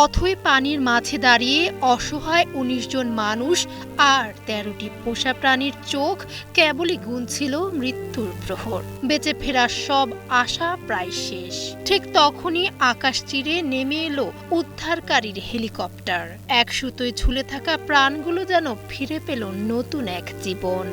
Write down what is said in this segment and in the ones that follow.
অথই পানির মাঝে দাঁড়িয়ে অসহায় ১৯ জন মানুষ আর ১৩টি পোষা প্রাণীর চোখ কেবলই গুনছিল মৃত্যুর প্রহর। বেঁচে ফেরার সব আশা প্রায় শেষ। ঠিক তখনই আকাশ চিরে নেমে এলো উদ্ধারকারীর হেলিকপ্টার। এক সুতোয় ঝুলে থাকা প্রাণগুলো যেন ফিরে পেল নতুন এক জীবন।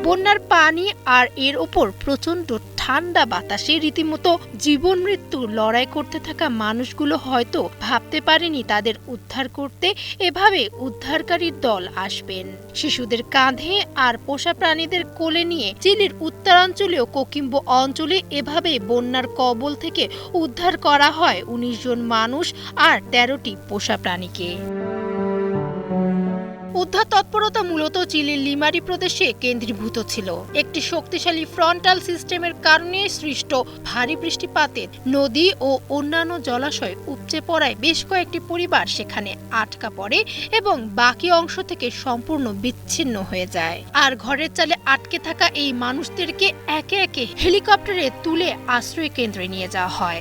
বন্যার পানি আর এর ওপর প্রচন্ড ঠান্ডা বাতাসে রীতিমতো জীবন মৃত্যুর লড়াই করতে থাকা মানুষগুলো হয়তো ভাবতে পারেনি তাদের উদ্ধার করতে এভাবে উদ্ধারকারীর দল আসবেন। শিশুদের কাঁধে আর পোষা প্রাণীদের কোলে নিয়ে চিলির উত্তরাঞ্চলীয় কোকিম্বো অঞ্চলে এভাবে বন্যার কবল থেকে উদ্ধার করা হয় ১৯ জন মানুষ আর ১৩টি পোষা প্রাণীকে। উদ্ধার তৎপরতা মূলত চিলির লিমারি প্রদেশে কেন্দ্রীভূত ছিল। একটি শক্তিশালী ফ্রন্টাল সিস্টেমের কারণে সৃষ্ট ভারী বৃষ্টিপাতে নদী ও অন্যান্য জলাশয় উপচে পড়ায় বেশ কয়েকটি পরিবার সেখানে আটকা পড়ে এবং বাকি অংশ থেকে সম্পূর্ণ বিচ্ছিন্ন হয়ে যায়। আর ঘরের চালে আটকে থাকা এই মানুষদেরকে একে একে হেলিকপ্টারে তুলে আশ্রয় কেন্দ্রে নিয়ে যাওয়া হয়।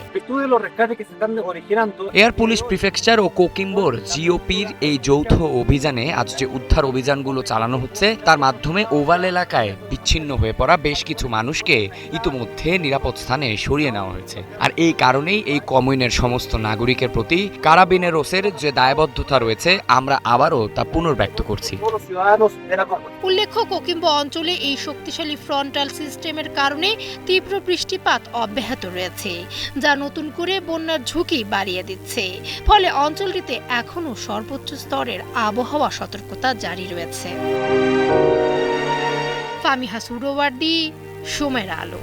এয়ার পুলিশ প্রিফেকচার ও কোকিম্বোর জিওপির এই যৌথ অভিযানে আজ যে উদ্ধার অভিযানগুলো চালানো হচ্ছে তার মাধ্যমে ওভাল এলাকায় বিচ্ছিন্ন হয়ে পড়া বেশ কিছু মানুষকে ইতিমধ্যে নিরাপদ স্থানে সরিয়ে নেওয়া হয়েছে। আর এই কারণেই এই কমিউনের সমস্ত নাগরিকের প্রতি কারাবিনেরোসের যে দায়বদ্ধতা রয়েছে আমরা আবারও তা পুনর্ব্যক্ত করছি। উল্লেখ্য, কোকিম্বো অঞ্চলে এই শক্তিশালী ফ্রন্টাল সিস্টেমের কারণে তীব্র বৃষ্টিপাত অব্যাহত রয়েছে, যা নতুন করে বন্যার ঝুঁকি বাড়িয়ে দিচ্ছে। ফলে অঞ্চলটিতে এখনও সর্বোচ্চ স্তরের আবহাওয়া সতর্কতা জারি রয়েছে। ফামিহা সুরোওয়ার্দী, সময়ের আলো।